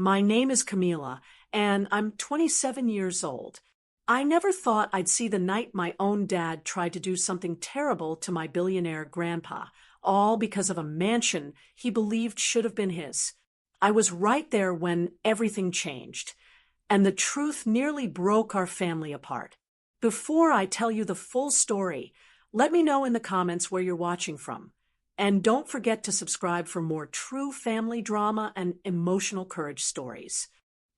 My name is Camila, and I'm 27 years old. I never thought I'd see the night my own dad tried to do something terrible to my billionaire grandpa, all because of a mansion he believed should have been his. I was right there when everything changed, and the truth nearly broke our family apart. Before I tell you the full story, let me know in the comments where you're watching from. And don't forget to subscribe for more true family drama and emotional courage stories.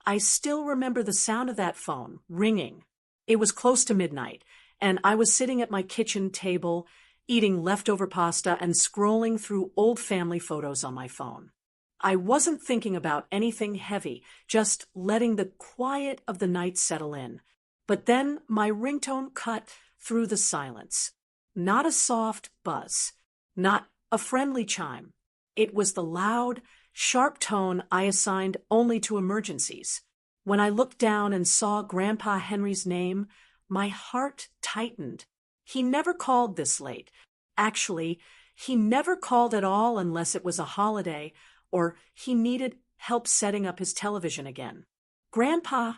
I still remember the sound of that phone ringing. It was close to midnight, and I was sitting at my kitchen table, eating leftover pasta and scrolling through old family photos on my phone. I wasn't thinking about anything heavy, just letting the quiet of the night settle in. But then my ringtone cut through the silence. Not a soft buzz, not a friendly chime. It was the loud, sharp tone I assigned only to emergencies. When I looked down and saw Grandpa Henry's name, my heart tightened. He never called this late. Actually, he never called at all unless it was a holiday or he needed help setting up his television again. "Grandpa,"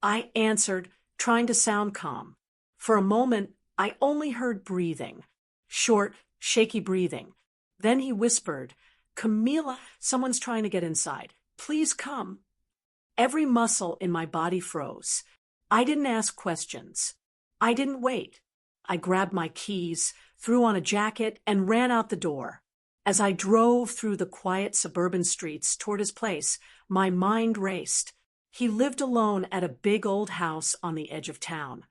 I answered, trying to sound calm. For a moment, I only heard breathing. Short, shaky breathing. Then he whispered, "Camila, someone's trying to get inside. Please come." Every muscle in my body froze. I didn't ask questions. I didn't wait. I grabbed my keys, threw on a jacket, and ran out the door. As I drove through the quiet suburban streets toward his place, my mind raced. He lived alone at a big old house on the edge of town.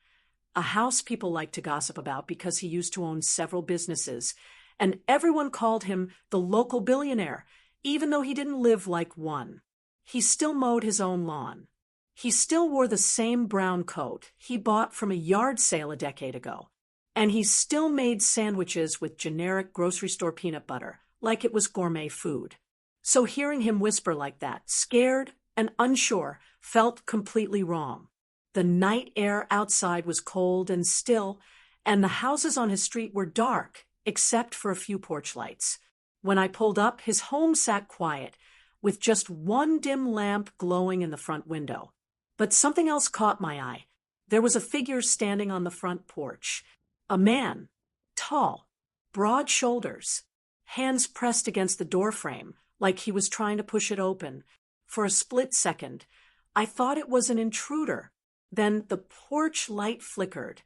A house people like to gossip about because he used to own several businesses, and everyone called him the local billionaire, even though he didn't live like one. He still mowed his own lawn. He still wore the same brown coat he bought from a yard sale a decade ago. And he still made sandwiches with generic grocery store peanut butter, like it was gourmet food. So hearing him whisper like that, scared and unsure, felt completely wrong. The night air outside was cold and still, and the houses on his street were dark, except for a few porch lights. When I pulled up, his home sat quiet, with just one dim lamp glowing in the front window. But something else caught my eye. There was a figure standing on the front porch. A man, tall, broad shoulders, hands pressed against the doorframe, like he was trying to push it open. For a split second, I thought it was an intruder. Then the porch light flickered,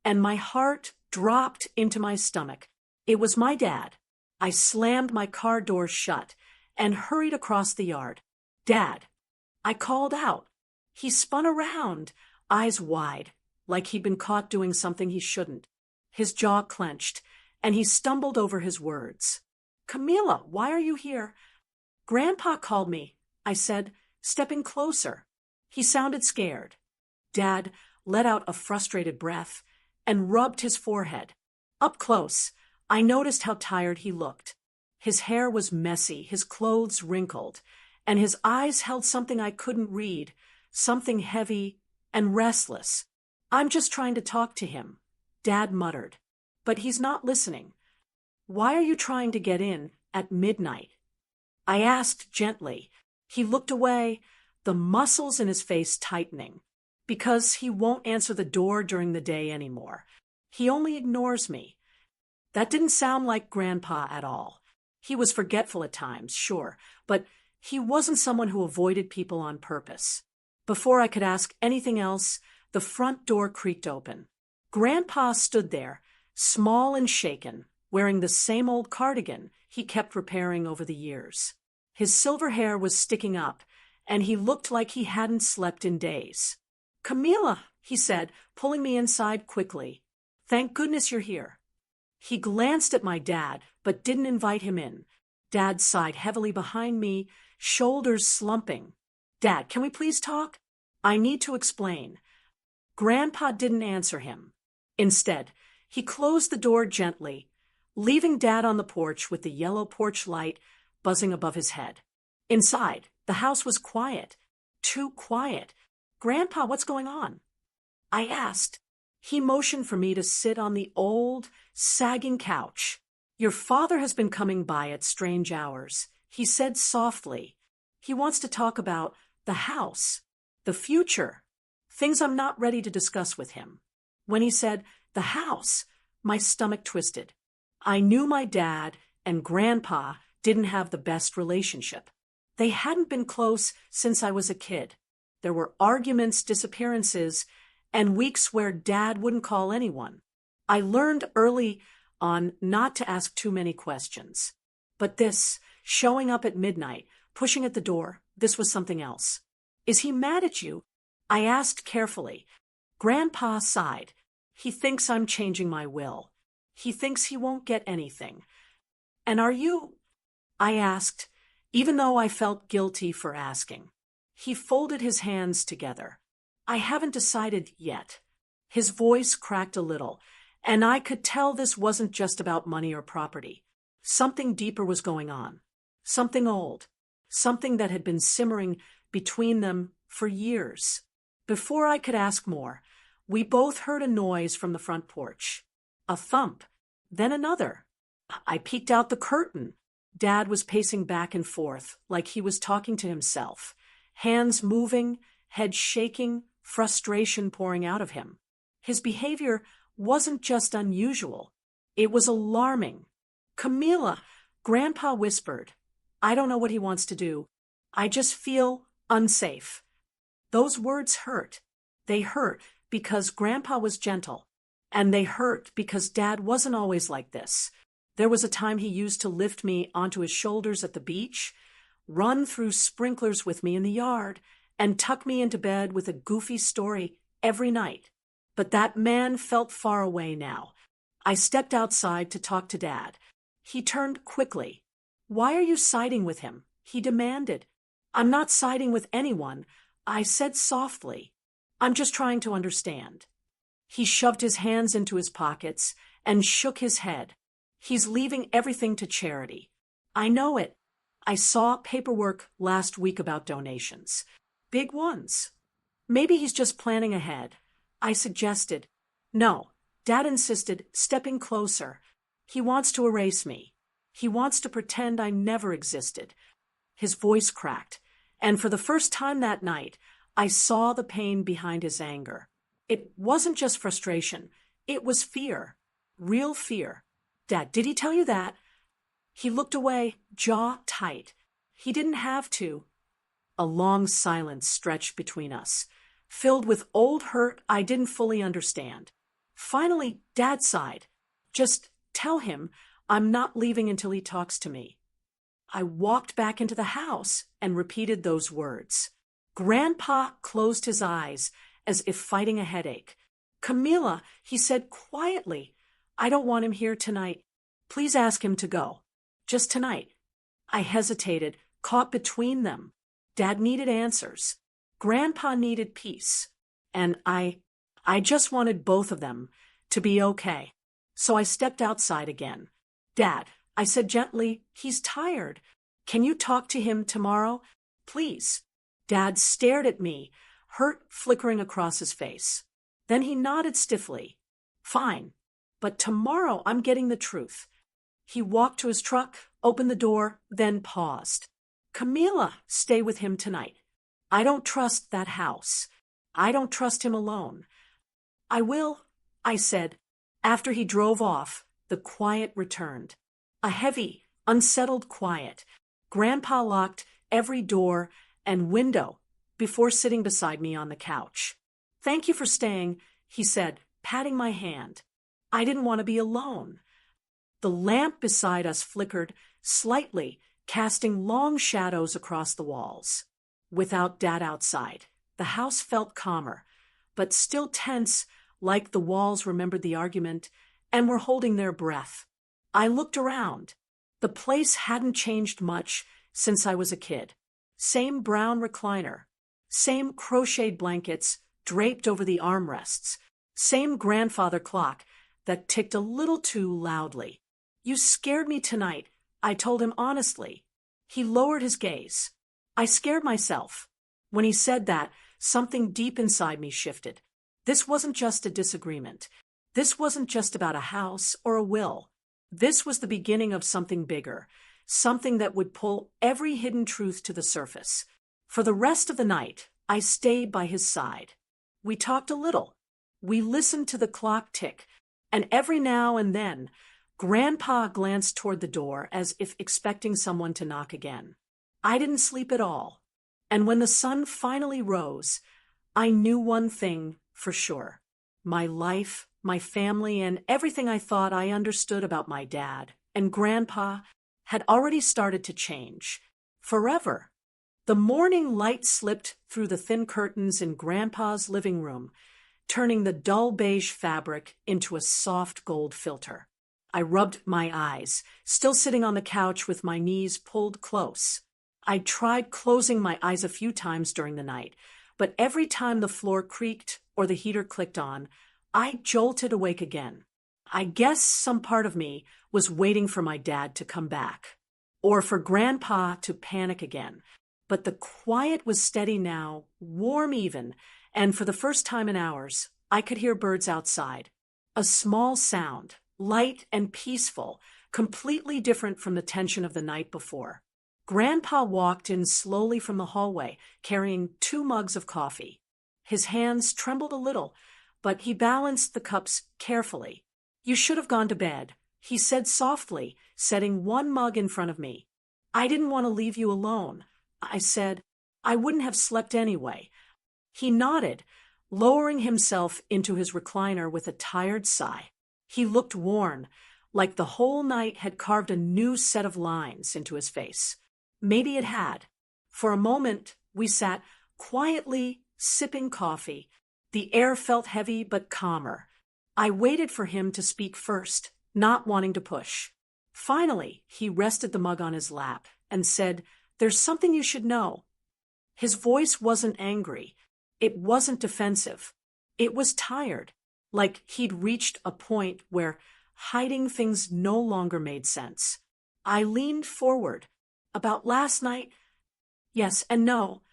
and my heart dropped into my stomach. It was my dad. I slammed my car door shut and hurried across the yard. "Dad!" I called out. He spun around, eyes wide, like he'd been caught doing something he shouldn't. His jaw clenched, and he stumbled over his words. "Camila, why are you here?" "Grandpa called me," I said, stepping closer. He sounded scared. Dad let out a frustrated breath and rubbed his forehead. Up close, I noticed how tired he looked. His hair was messy, his clothes wrinkled, and his eyes held something I couldn't read, something heavy and restless. "I'm just trying to talk to him," Dad muttered. "But he's not listening." "Why are you trying to get in at midnight?" I asked gently. He looked away, the muscles in his face tightening. "Because he won't answer the door during the day anymore. He only ignores me." That didn't sound like Grandpa at all. He was forgetful at times, sure, but he wasn't someone who avoided people on purpose. Before I could ask anything else, the front door creaked open. Grandpa stood there, small and shaken, wearing the same old cardigan he kept repairing over the years. His silver hair was sticking up, and he looked like he hadn't slept in days. "Camila," he said, pulling me inside quickly. "Thank goodness you're here." He glanced at my dad, but didn't invite him in. Dad sighed heavily behind me, shoulders slumping. "Dad, can we please talk? I need to explain." Grandpa didn't answer him. Instead, he closed the door gently, leaving Dad on the porch with the yellow porch light buzzing above his head. Inside, the house was quiet. Too quiet. "Grandpa, what's going on?" I asked. He motioned for me to sit on the old, sagging couch. "Your father has been coming by at strange hours," he said softly. He wants to talk about the house, the future, things I'm not ready to discuss with him. When he said, the house, my stomach twisted. I knew my dad and Grandpa didn't have the best relationship. They hadn't been close since I was a kid. There were arguments, disappearances, and weeks where Dad wouldn't call anyone. I learned early on not to ask too many questions. But this, showing up at midnight, pushing at the door, this was something else. Is he mad at you? I asked carefully. Grandpa sighed. He thinks I'm changing my will. He thinks he won't get anything. And are you? I asked, even though I felt guilty for asking. He folded his hands together. I haven't decided yet. His voice cracked a little, and I could tell this wasn't just about money or property. Something deeper was going on. Something old. Something that had been simmering between them for years. Before I could ask more, we both heard a noise from the front porch. A thump, then another. I peeked out the curtain. Dad was pacing back and forth like he was talking to himself. Hands moving, head shaking, frustration pouring out of him. His behavior wasn't just unusual. It was alarming. Camila, Grandpa whispered. I don't know what he wants to do. I just feel unsafe. Those words hurt. They hurt because Grandpa was gentle. And they hurt because Dad wasn't always like this. There was a time he used to lift me onto his shoulders at the beach, run through sprinklers with me in the yard, and tuck me into bed with a goofy story every night. But that man felt far away now. I stepped outside to talk to Dad. He turned quickly. Why are you siding with him? He demanded. I'm not siding with anyone, I said softly. I'm just trying to understand. He shoved his hands into his pockets and shook his head. He's leaving everything to charity. I know it. I saw paperwork last week about donations. Big ones. Maybe he's just planning ahead. I suggested. No, Dad insisted, stepping closer. He wants to erase me. He wants to pretend I never existed. His voice cracked, and for the first time that night, I saw the pain behind his anger. It wasn't just frustration. It was fear. Real fear. Dad, did he tell you that? He looked away, jaw tight. He didn't have to. A long silence stretched between us, filled with old hurt I didn't fully understand. Finally, Dad sighed. Just tell him I'm not leaving until he talks to me. I walked back into the house and repeated those words. Grandpa closed his eyes as if fighting a headache. Camila, he said quietly, I don't want him here tonight. Please ask him to go. Just tonight. I hesitated, caught between them. Dad needed answers. Grandpa needed peace. And I just wanted both of them to be okay. So I stepped outside again. Dad, I said gently, he's tired. Can you talk to him tomorrow? Please. Dad stared at me, hurt flickering across his face. Then he nodded stiffly. Fine. But tomorrow I'm getting the truth. He walked to his truck, opened the door, then paused. Camila, stay with him tonight. I don't trust that house. I don't trust him alone. I will, I said. After he drove off, the quiet returned. A heavy, unsettled quiet. Grandpa locked every door and window before sitting beside me on the couch. Thank you for staying, he said, patting my hand. I didn't want to be alone. The lamp beside us flickered slightly, casting long shadows across the walls. Without Dad outside, the house felt calmer, but still tense, like the walls remembered the argument and were holding their breath. I looked around. The place hadn't changed much since I was a kid. Same brown recliner, same crocheted blankets draped over the armrests, same grandfather clock that ticked a little too loudly. You scared me tonight, I told him honestly. He lowered his gaze. I scared myself. When he said that, something deep inside me shifted. This wasn't just a disagreement. This wasn't just about a house or a will. This was the beginning of something bigger, something that would pull every hidden truth to the surface. For the rest of the night, I stayed by his side. We talked a little. We listened to the clock tick, and every now and then, Grandpa glanced toward the door as if expecting someone to knock again. I didn't sleep at all, and when the sun finally rose, I knew one thing for sure. My life, my family, and everything I thought I understood about my dad and Grandpa had already started to change. Forever. The morning light slipped through the thin curtains in Grandpa's living room, turning the dull beige fabric into a soft gold filter. I rubbed my eyes, still sitting on the couch with my knees pulled close. I tried closing my eyes a few times during the night, but every time the floor creaked or the heater clicked on, I jolted awake again. I guess some part of me was waiting for my dad to come back, or for Grandpa to panic again. But the quiet was steady now, warm even, and for the first time in hours, I could hear birds outside. A small sound, light and peaceful, completely different from the tension of the night before. Grandpa walked in slowly from the hallway, carrying 2 mugs of coffee. His hands trembled a little, but he balanced the cups carefully. "You should have gone to bed," he said softly, setting 1 mug in front of me. "I didn't want to leave you alone," I said. "I wouldn't have slept anyway." He nodded, lowering himself into his recliner with a tired sigh. He looked worn, like the whole night had carved a new set of lines into his face. Maybe it had. For a moment, we sat quietly sipping coffee. The air felt heavy but calmer. I waited for him to speak first, not wanting to push. Finally, he rested the mug on his lap and said, "There's something you should know." His voice wasn't angry. It wasn't defensive. It was tired, like he'd reached a point where hiding things no longer made sense. I leaned forward. "About last night?" "Yes and no."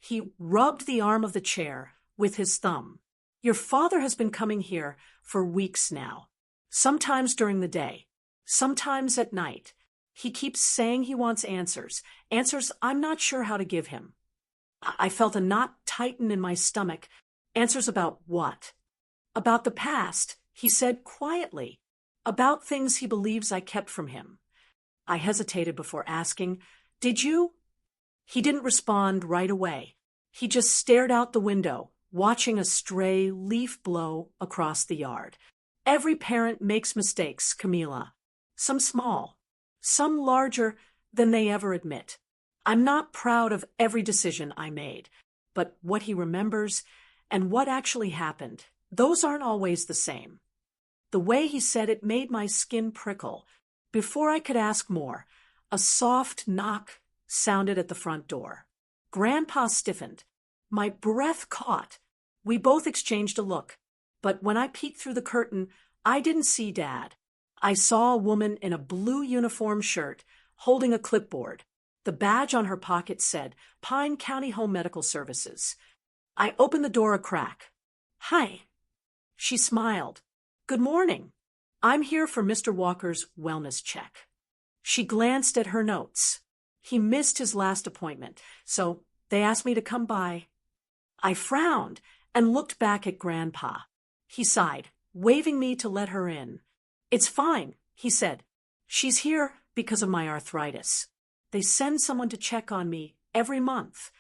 He rubbed the arm of the chair with his thumb. "Your father has been coming here for weeks now. Sometimes during the day, sometimes at night. He keeps saying he wants answers, answers I'm not sure how to give him." I felt a knot tighten in my stomach. Answers about what? "About the past," he said quietly. "About things he believes I kept from him." I hesitated before asking, "Did you?" He didn't respond right away. He just stared out the window, watching a stray leaf blow across the yard. Every parent makes mistakes, Camila. Some small, some larger than they ever admit. I'm not proud of every decision I made, but what he remembers and what actually happened, those aren't always the same. The way he said it made my skin prickle. Before I could ask more, a soft knock sounded at the front door. Grandpa stiffened. My breath caught. We both exchanged a look, but when I peeked through the curtain, I didn't see Dad. I saw a woman in a blue uniform shirt holding a clipboard. The badge on her pocket said, "Pine County Home Medical Services." I opened the door a crack. "Hi." She smiled. "Good morning. I'm here for Mr. Walker's wellness check." She glanced at her notes. He missed his last appointment, so they asked me to come by. I frowned and looked back at Grandpa. He sighed, waving me to let her in. "It's fine," he said. "She's here because of my arthritis. They send someone to check on me every month."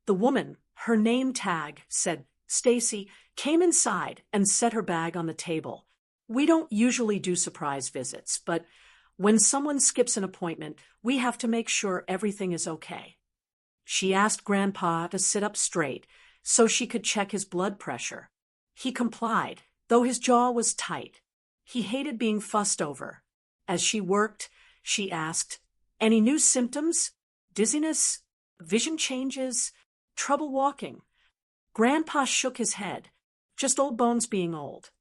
The woman, her name tag said Stacy, came inside and set her bag on the table. We don't usually do surprise visits, but when someone skips an appointment, we have to make sure everything is okay. She asked Grandpa to sit up straight so she could check his blood pressure. He complied, though his jaw was tight. He hated being fussed over. As she worked, she asked, "Any new symptoms? Dizziness? Vision changes? Trouble walking?" Grandpa shook his head. "Just old bones being old."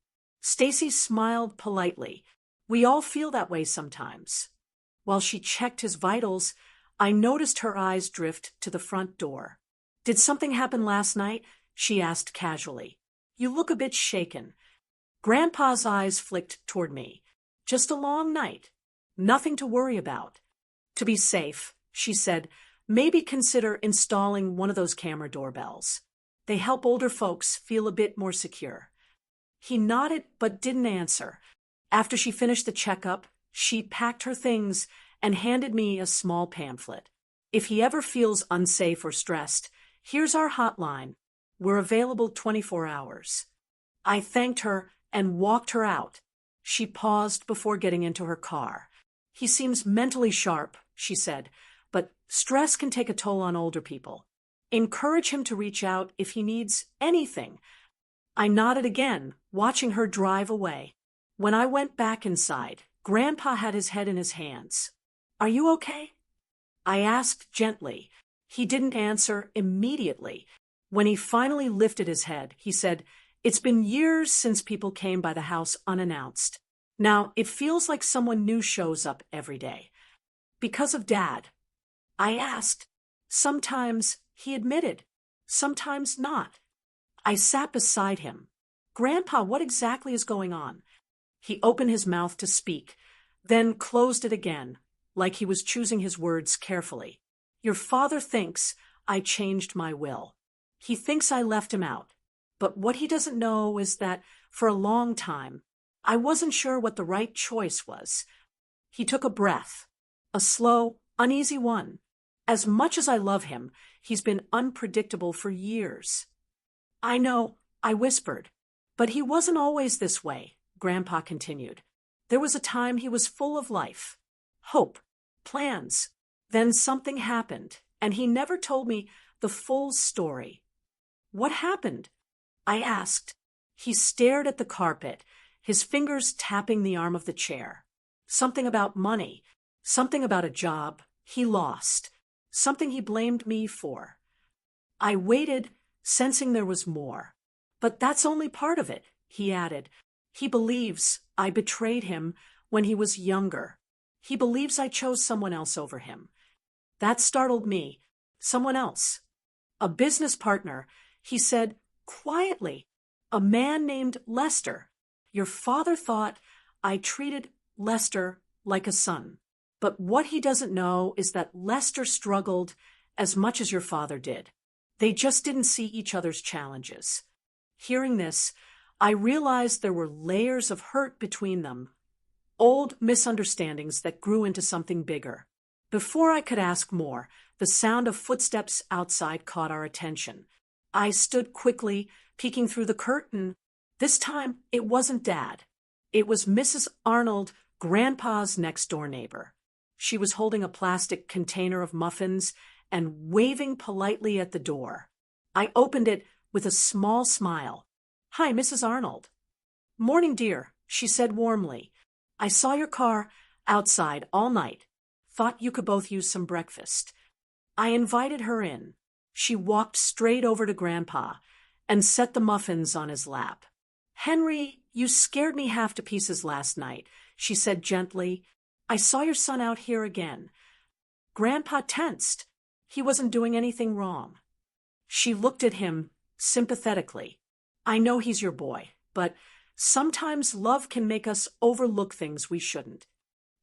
Stacy smiled politely. "We all feel that way sometimes." While she checked his vitals, I noticed her eyes drift to the front door. "Did something happen last night?" she asked casually. "You look a bit shaken." Grandpa's eyes flicked toward me. "Just a long night. Nothing to worry about." To be safe, she said, maybe consider installing one of those camera doorbells. They help older folks feel a bit more secure. He nodded but didn't answer. After she finished the checkup, she packed her things and handed me a small pamphlet. If he ever feels unsafe or stressed, here's our hotline. We're available 24 hours. I thanked her and walked her out. She paused before getting into her car. He seems mentally sharp, she said, but stress can take a toll on older people. Encourage him to reach out if he needs anything. I nodded again, watching her drive away. When I went back inside, Grandpa had his head in his hands. Are you okay? I asked gently. He didn't answer immediately. When he finally lifted his head, he said, "It's been years since people came by the house unannounced. Now it feels like someone new shows up every day. Because of Dad." I asked. Sometimes, he admitted. Sometimes not. I sat beside him. "Grandpa, what exactly is going on?" He opened his mouth to speak, then closed it again, like he was choosing his words carefully. "Your father thinks I changed my will. He thinks I left him out. But what he doesn't know is that, for a long time, I wasn't sure what the right choice was." He took a breath, a slow, uneasy one. "As much as I love him, he's been unpredictable for years." "I know," I whispered. "But he wasn't always this way," Grandpa continued. "There was a time he was full of life, hope, plans. Then something happened, and he never told me the full story." "What happened?" I asked. He stared at the carpet, his fingers tapping the arm of the chair. Something about money, something about a job he lost, something he blamed me for. I waited, sensing there was more. "But that's only part of it," he added. "He believes I betrayed him when he was younger. He believes I chose someone else over him." That startled me. Someone else. "A business partner," he said quietly. "A man named Lester. Your father thought I treated Lester like a son. But what he doesn't know is that Lester struggled as much as your father did. They just didn't see each other's challenges." Hearing this, I realized there were layers of hurt between them, old misunderstandings that grew into something bigger. Before I could ask more, the sound of footsteps outside caught our attention. I stood quickly, peeking through the curtain. This time, it wasn't Dad. It was Mrs. Arnold, Grandpa's next-door neighbor. She was holding a plastic container of muffins and waving politely at the door. I opened it with a small smile. "Hi, Mrs. Arnold." "Morning, dear," she said warmly. "I saw your car outside all night. Thought you could both use some breakfast." I invited her in. She walked straight over to Grandpa and set the muffins on his lap. "Henry, you scared me half to pieces last night," she said gently. "I saw your son out here again." Grandpa tensed. He wasn't doing anything wrong. She looked at him sympathetically. "I know he's your boy, but sometimes love can make us overlook things we shouldn't."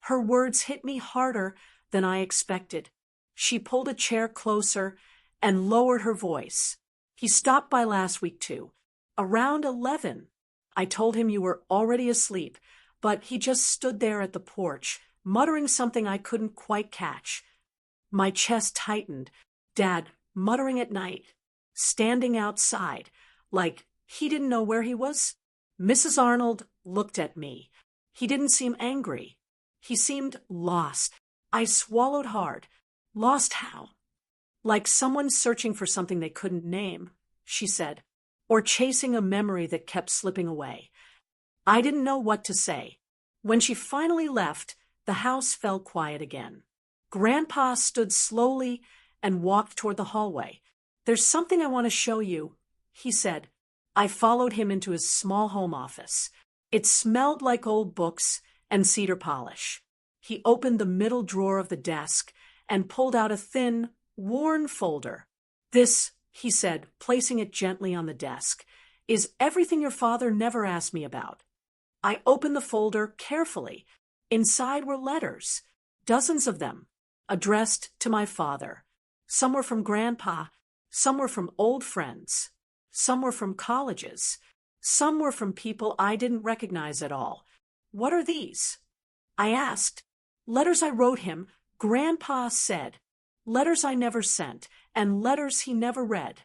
Her words hit me harder than I expected. She pulled a chair closer and lowered her voice. "He stopped by last week, too. Around 11. I told him you were already asleep, but he just stood there at the porch, muttering something I couldn't quite catch." My chest tightened. Dad muttering at night, standing outside, like he didn't know where he was. Mrs. Arnold looked at me. He didn't seem angry. He seemed lost. I swallowed hard. "Lost how?" "Like someone searching for something they couldn't name," she said, "or chasing a memory that kept slipping away." I didn't know what to say. When she finally left, the house fell quiet again. Grandpa stood slowly and walked toward the hallway. "There's something I want to show you," he said. I followed him into his small home office. It smelled like old books and cedar polish. He opened the middle drawer of the desk and pulled out a thin, worn folder. "This," he said, placing it gently on the desk, "is everything your father never asked me about." I opened the folder carefully. Inside were letters, dozens of them. addressed to my father. Some were from Grandpa, some were from old friends, some were from colleges, some were from people I didn't recognize at all. What are these? I asked. Letters I wrote him, Grandpa said. Letters I never sent, and letters he never read.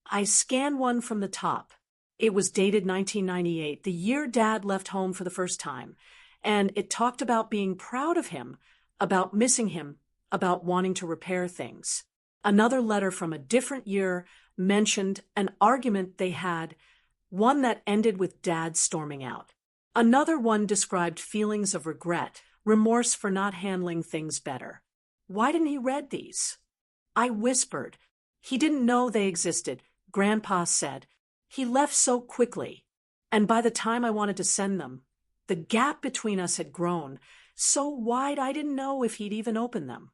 I scanned one from the top. It was dated 1998, the year Dad left home for the first time, and it talked about being proud of him, about missing him, about wanting to repair things. Another letter from a different year mentioned an argument they had, one that ended with Dad storming out. Another one described feelings of regret, remorse for not handling things better. Why didn't he read these? I whispered. He didn't know they existed, Grandpa said. He left so quickly, and by the time I wanted to send them, the gap between us had grown so wide I didn't know if he'd even open them.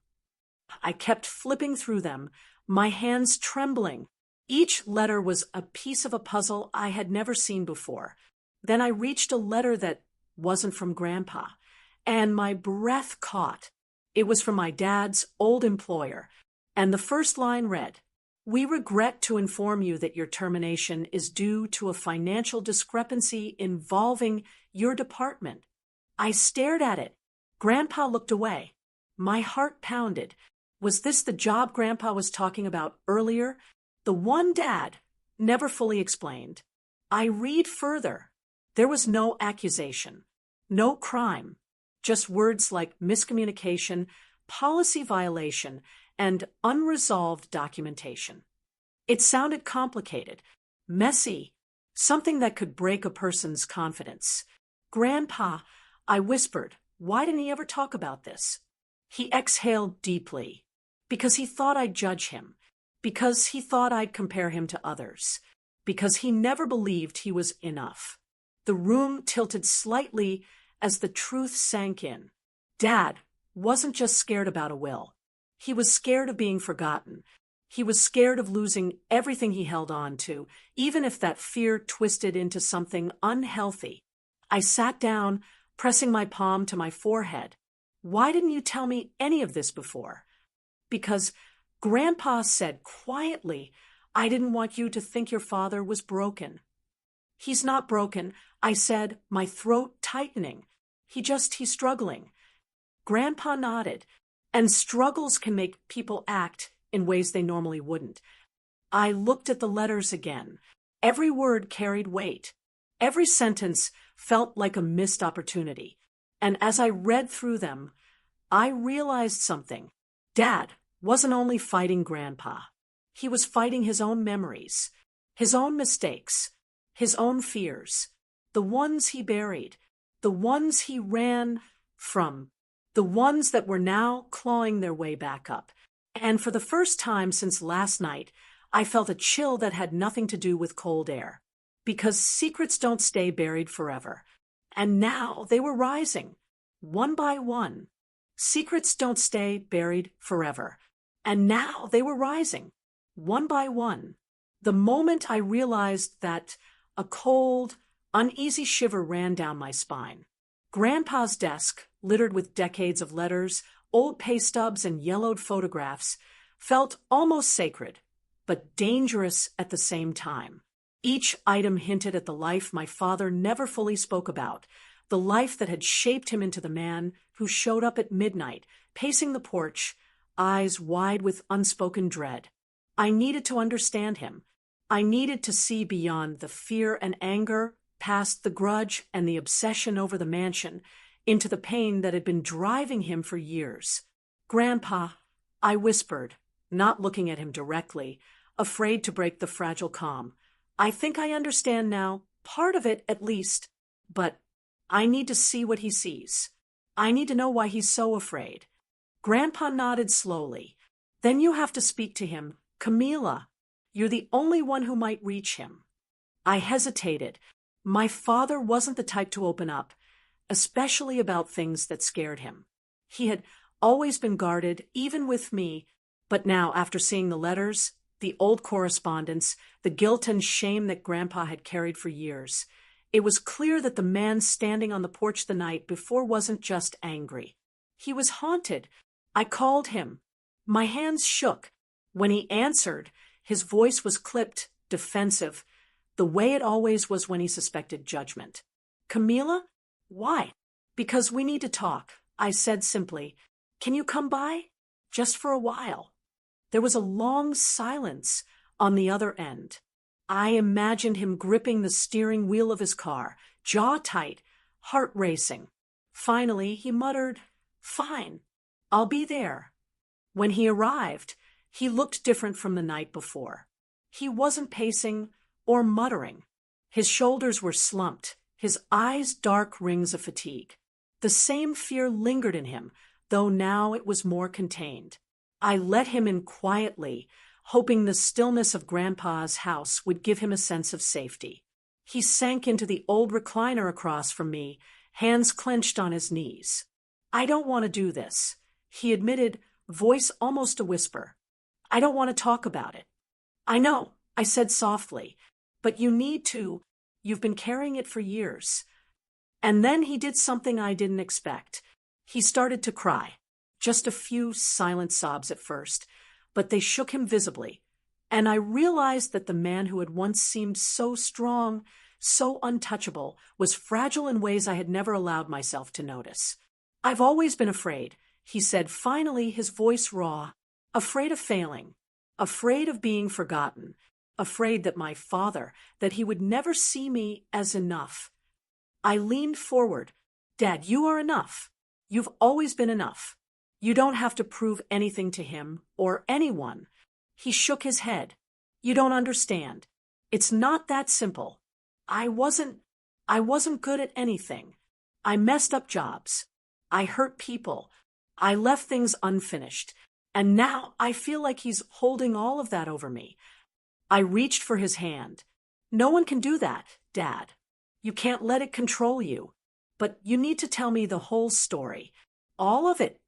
I kept flipping through them, my hands trembling. Each letter was a piece of a puzzle I had never seen before. Then I reached a letter that wasn't from Grandpa, and my breath caught. It was from my dad's old employer, and the first line read, "We regret to inform you that your termination is due to a financial discrepancy involving your department." I stared at it. Grandpa looked away. My heart pounded. Was this the job Grandpa was talking about earlier? The one Dad never fully explained. I read further. There was no accusation, no crime, just words like miscommunication, policy violation, and unresolved documentation. It sounded complicated, messy, something that could break a person's confidence. "Grandpa," I whispered, "why didn't he ever talk about this?" He exhaled deeply. Because he thought I'd judge him. Because he thought I'd compare him to others. Because he never believed he was enough. The room tilted slightly as the truth sank in. Dad wasn't just scared about a will. He was scared of being forgotten. He was scared of losing everything he held on to, even if that fear twisted into something unhealthy. I sat down, pressing my palm to my forehead. "Why didn't you tell me any of this before?" "Because Grandpa said quietly, I didn't want you to think your father was broken." "He's not broken," I said, my throat tightening. He's struggling." Grandpa nodded, and struggles can make people act in ways they normally wouldn't. I looked at the letters again. Every word carried weight. Every sentence felt like a missed opportunity. And as I read through them, I realized something. Dad wasn't only fighting Grandpa. He was fighting his own memories, his own mistakes, his own fears, the ones he buried, the ones he ran from, the ones that were now clawing their way back up. And for the first time since last night, I felt a chill that had nothing to do with cold air. Because secrets don't stay buried forever. And now they were rising, one by one. Secrets don't stay buried forever. And now they were rising, one by one. The moment I realized that, a cold, uneasy shiver ran down my spine. Grandpa's desk, littered with decades of letters, old pay stubs, and yellowed photographs, felt almost sacred, but dangerous at the same time. Each item hinted at the life my father never fully spoke about, the life that had shaped him into the man who showed up at midnight, pacing the porch, eyes wide with unspoken dread. I needed to understand him. I needed to see beyond the fear and anger, past the grudge and the obsession over the mansion, into the pain that had been driving him for years. "Grandpa," I whispered, not looking at him directly, afraid to break the fragile calm. "I think I understand now, part of it at least, but I need to see what he sees. I need to know why he's so afraid." Grandpa nodded slowly. "Then you have to speak to him, Camila. You're the only one who might reach him." I hesitated. My father wasn't the type to open up, especially about things that scared him. He had always been guarded, even with me, but now, after seeing the letters, the old correspondence, the guilt and shame that Grandpa had carried for years, it was clear that the man standing on the porch the night before wasn't just angry. He was haunted. I called him. My hands shook. When he answered, his voice was clipped, defensive, the way it always was when he suspected judgment. Camila? Why? Because we need to talk, I said simply. Can you come by? Just for a while. There was a long silence on the other end. I imagined him gripping the steering wheel of his car, jaw tight, heart racing. Finally, he muttered, "Fine, I'll be there." When he arrived, he looked different from the night before. He wasn't pacing or muttering. His shoulders were slumped, his eyes dark rings of fatigue. The same fear lingered in him, though now it was more contained. I let him in quietly, hoping the stillness of Grandpa's house would give him a sense of safety. He sank into the old recliner across from me, hands clenched on his knees. "I don't want to do this," he admitted, voice almost a whisper. "I don't want to talk about it." "I know," I said softly, "but you need to. You've been carrying it for years." And then he did something I didn't expect. He started to cry. Just a few silent sobs at first, but they shook him visibly. And I realized that the man who had once seemed so strong, so untouchable, was fragile in ways I had never allowed myself to notice. "I've always been afraid," he said, finally, his voice raw. "Afraid of failing. Afraid of being forgotten. Afraid that my father, that he would never see me as enough." I leaned forward. "Dad, you are enough. You've always been enough. You don't have to prove anything to him or anyone." He shook his head. "You don't understand. It's not that simple. I wasn't good at anything. I messed up jobs. I hurt people. I left things unfinished. And now I feel like he's holding all of that over me." I reached for his hand. "No one can do that, Dad. You can't let it control you. But you need to tell me the whole story. All of it."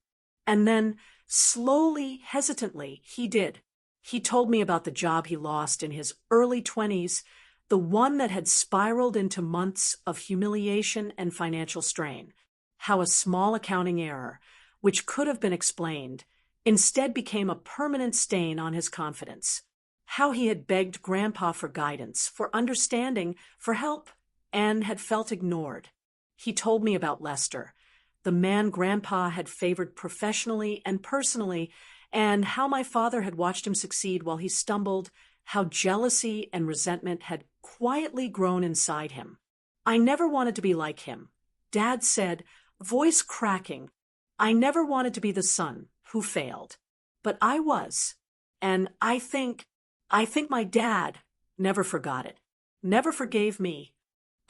And then, slowly, hesitantly, he did. He told me about the job he lost in his early 20s, the one that had spiraled into months of humiliation and financial strain. How a small accounting error, which could have been explained, instead became a permanent stain on his confidence. How he had begged Grandpa for guidance, for understanding, for help, and had felt ignored. He told me about Lester, the man Grandpa had favored professionally and personally, and how my father had watched him succeed while he stumbled, how jealousy and resentment had quietly grown inside him. "I never wanted to be like him," Dad said, voice cracking. "I never wanted to be the son who failed. But I was. And I think my dad never forgot it, never forgave me."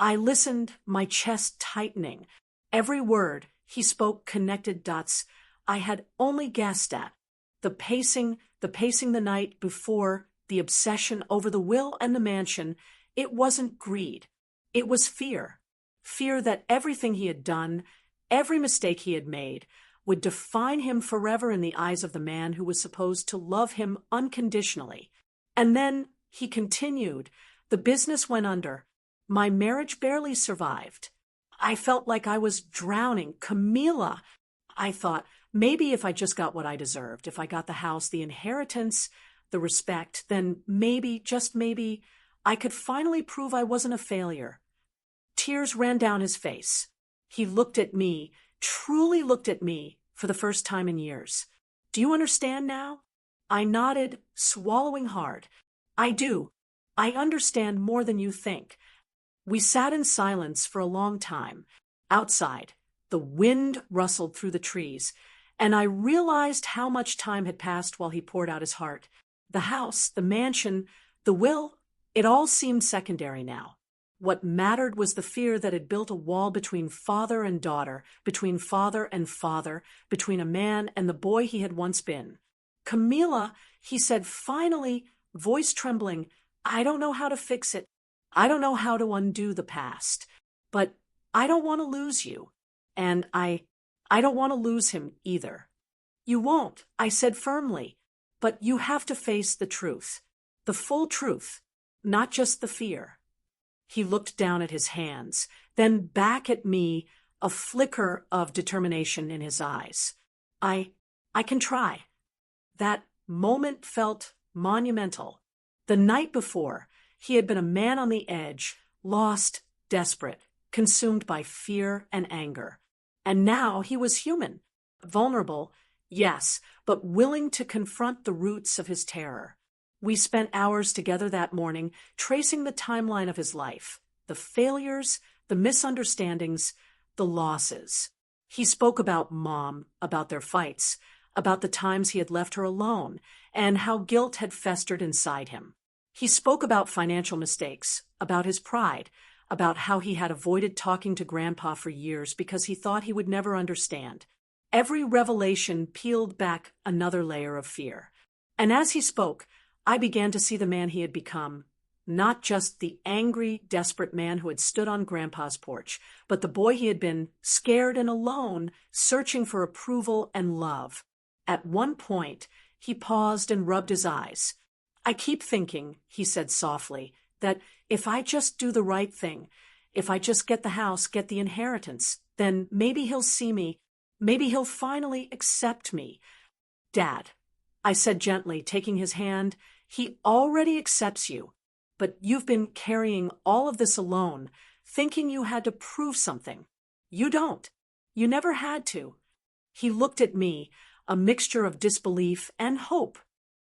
I listened, my chest tightening. Every word he spoke connected dots I had only guessed at. The pacing the night before, the obsession over the will and the mansion. It wasn't greed. It was fear. Fear that everything he had done, every mistake he had made, would define him forever in the eyes of the man who was supposed to love him unconditionally. And then, he continued, the business went under. My marriage barely survived. I felt like I was drowning. Camila, I thought, maybe if I just got what I deserved, if I got the house, the inheritance, the respect, then maybe, just maybe, I could finally prove I wasn't a failure. Tears ran down his face. He looked at me, truly looked at me, for the first time in years. "Do you understand now?" I nodded, swallowing hard. "I do. I understand more than you think." We sat in silence for a long time. Outside, the wind rustled through the trees, and I realized how much time had passed while he poured out his heart. The house, the mansion, the will, it all seemed secondary now. What mattered was the fear that had built a wall between father and daughter, between father and father, between a man and the boy he had once been. "Camila," he said finally, voice trembling, "I don't know how to fix it. I don't know how to undo the past. But I don't want to lose you. And I don't want to lose him either." "You won't," I said firmly. "But you have to face the truth. The full truth, not just the fear." He looked down at his hands, then back at me, a flicker of determination in his eyes. I can try. That moment felt monumental. The night before, he had been a man on the edge, lost, desperate, consumed by fear and anger. And now he was human, vulnerable, yes, but willing to confront the roots of his terror. We spent hours together that morning, tracing the timeline of his life, the failures, the misunderstandings, the losses. He spoke about Mom, about their fights, about the times he had left her alone, and how guilt had festered inside him. He spoke about financial mistakes, about his pride, about how he had avoided talking to Grandpa for years because he thought he would never understand. Every revelation peeled back another layer of fear. And as he spoke, I began to see the man he had become, not just the angry, desperate man who had stood on Grandpa's porch, but the boy he had been, scared and alone, searching for approval and love. At one point, he paused and rubbed his eyes. I keep thinking, he said softly, that if I just do the right thing, if I just get the house, get the inheritance, then maybe he'll see me, maybe he'll finally accept me. Dad, I said gently, taking his hand, he already accepts you, but you've been carrying all of this alone, thinking you had to prove something. You don't. You never had to. He looked at me, a mixture of disbelief and hope.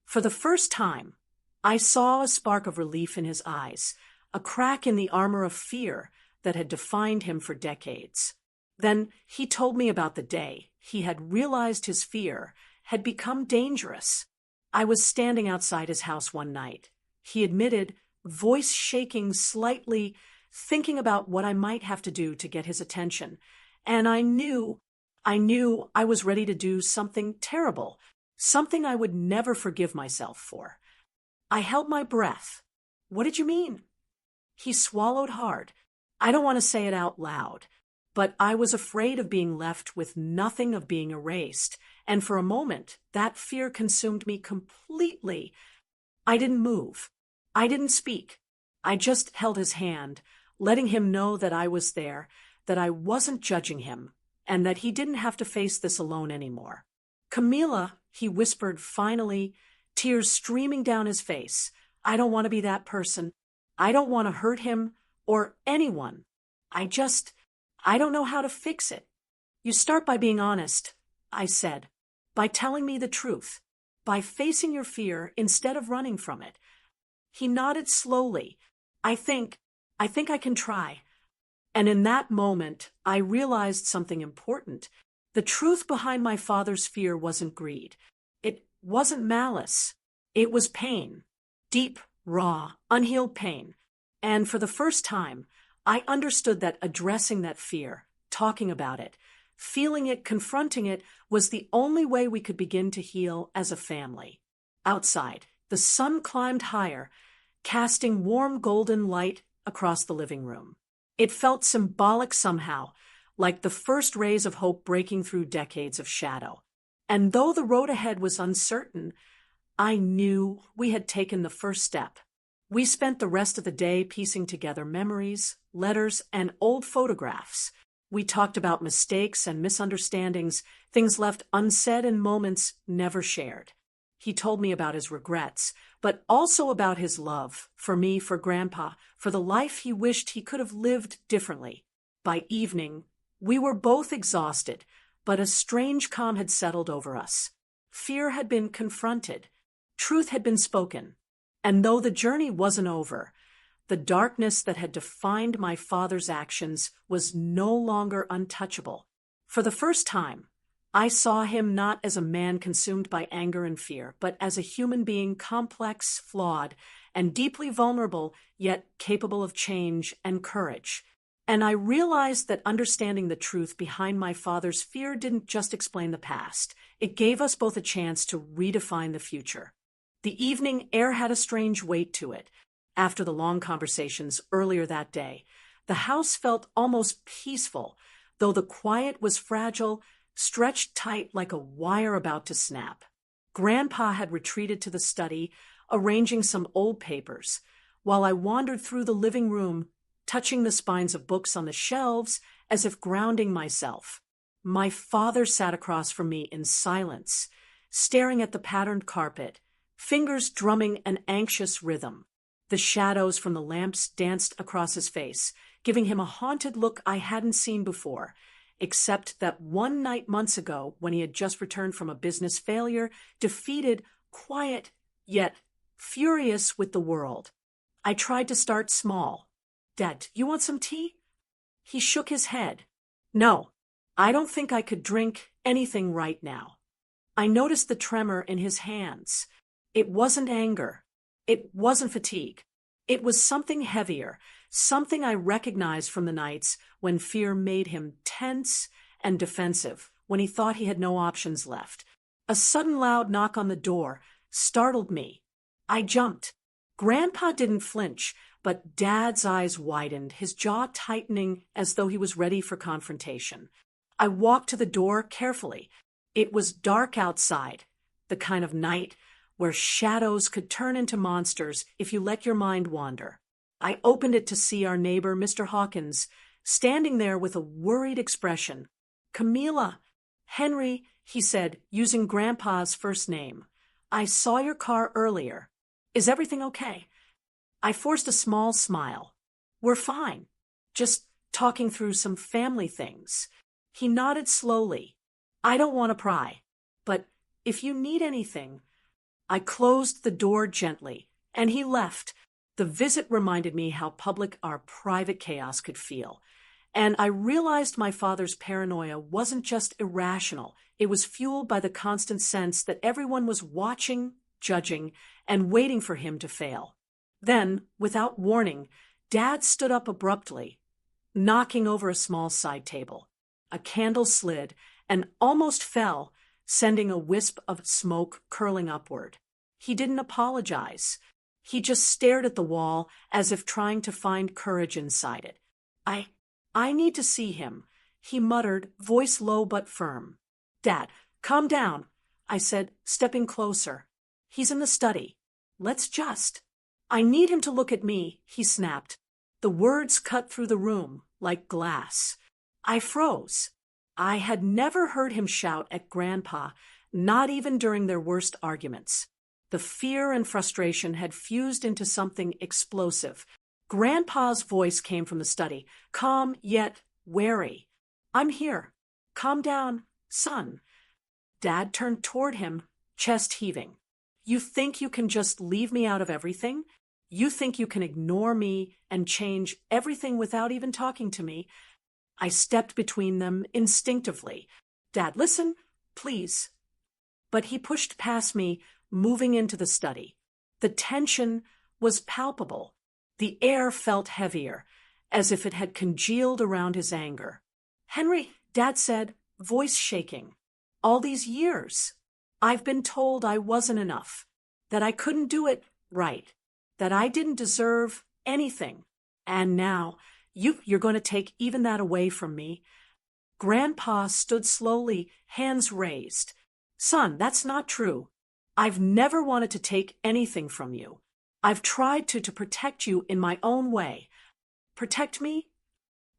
For the first time, I saw a spark of relief in his eyes, a crack in the armor of fear that had defined him for decades. Then he told me about the day he had realized his fear had become dangerous. I was standing outside his house one night. He admitted, voice shaking slightly, thinking about what I might have to do to get his attention. And I knew I was ready to do something terrible, something I would never forgive myself for. I held my breath. What did you mean? He swallowed hard. I don't want to say it out loud, but I was afraid of being left with nothing, of being erased. And for a moment, that fear consumed me completely. I didn't move. I didn't speak. I just held his hand, letting him know that I was there, that I wasn't judging him, and that he didn't have to face this alone anymore. Camila, he whispered finally, tears streaming down his face. I don't want to be that person. I don't want to hurt him or anyone. I don't know how to fix it. You start by being honest, I said, by telling me the truth, by facing your fear instead of running from it. He nodded slowly. I think I can try. And in that moment, I realized something important. The truth behind my father's fear wasn't greed. It wasn't malice. It was pain. Deep, raw, unhealed pain. And for the first time, I understood that addressing that fear, talking about it, feeling it, confronting it, was the only way we could begin to heal as a family. Outside, the sun climbed higher, casting warm golden light across the living room. It felt symbolic somehow, like the first rays of hope breaking through decades of shadow. And though the road ahead was uncertain, I knew we had taken the first step. We spent the rest of the day piecing together memories, letters, and old photographs. We talked about mistakes and misunderstandings, things left unsaid and moments never shared. He told me about his regrets, but also about his love, for me, for Grandpa, for the life he wished he could have lived differently. By evening, we were both exhausted, but a strange calm had settled over us. Fear had been confronted. Truth had been spoken. And though the journey wasn't over, the darkness that had defined my father's actions was no longer untouchable. For the first time, I saw him not as a man consumed by anger and fear, but as a human being complex, flawed, and deeply vulnerable, yet capable of change and courage. And I realized that understanding the truth behind my father's fear didn't just explain the past. It gave us both a chance to redefine the future. The evening air had a strange weight to it. After the long conversations earlier that day, the house felt almost peaceful, though the quiet was fragile, stretched tight like a wire about to snap. Grandpa had retreated to the study, arranging some old papers, while I wandered through the living room, touching the spines of books on the shelves as if grounding myself. My father sat across from me in silence, staring at the patterned carpet, fingers drumming an anxious rhythm. The shadows from the lamps danced across his face, giving him a haunted look I hadn't seen before, except that one night months ago, when he had just returned from a business failure, defeated, quiet, yet furious with the world. I tried to start small. Dad, you want some tea? He shook his head. No, I don't think I could drink anything right now. I noticed the tremor in his hands. It wasn't anger. It wasn't fatigue. It was something heavier, something I recognized from the nights when fear made him tense and defensive, when he thought he had no options left. A sudden loud knock on the door startled me. I jumped. Grandpa didn't flinch, but Dad's eyes widened, his jaw tightening as though he was ready for confrontation. I walked to the door carefully. It was dark outside, the kind of night where shadows could turn into monsters if you let your mind wander. I opened it to see our neighbor, Mr. Hawkins, standing there with a worried expression. "Camila, Henry," he said, using Grandpa's first name. "I saw your car earlier. Is everything okay?" I forced a small smile. "We're fine. Just talking through some family things." He nodded slowly. "I don't want to pry, but if you need anything—" I closed the door gently, and he left. The visit reminded me how public our private chaos could feel. And I realized my father's paranoia wasn't just irrational. It was fueled by the constant sense that everyone was watching, judging, and waiting for him to fail. Then, without warning, Dad stood up abruptly, knocking over a small side table. A candle slid and almost fell, sending a wisp of smoke curling upward. He didn't apologize. He just stared at the wall as if trying to find courage inside it. I need to see him," he muttered, voice low but firm. "Dad, calm down," I said, stepping closer. "He's in the study. Let's just—" "I need him to look at me," he snapped. The words cut through the room like glass. I froze. I had never heard him shout at Grandpa, not even during their worst arguments. The fear and frustration had fused into something explosive. Grandpa's voice came from the study, calm yet wary. "I'm here. Calm down, son." Dad turned toward him, chest heaving. "You think you can just leave me out of everything? You think you can ignore me and change everything without even talking to me?" I stepped between them instinctively. "Dad, listen, please." But he pushed past me, moving into the study. The tension was palpable. The air felt heavier, as if it had congealed around his anger. "Henry," Dad said, voice shaking, "all these years, I've been told I wasn't enough, that I couldn't do it right, that I didn't deserve anything. And now you're going to take even that away from me." Grandpa stood slowly, hands raised. "Son, that's not true. I've never wanted to take anything from you. I've tried to protect you in my own way." "Protect me?"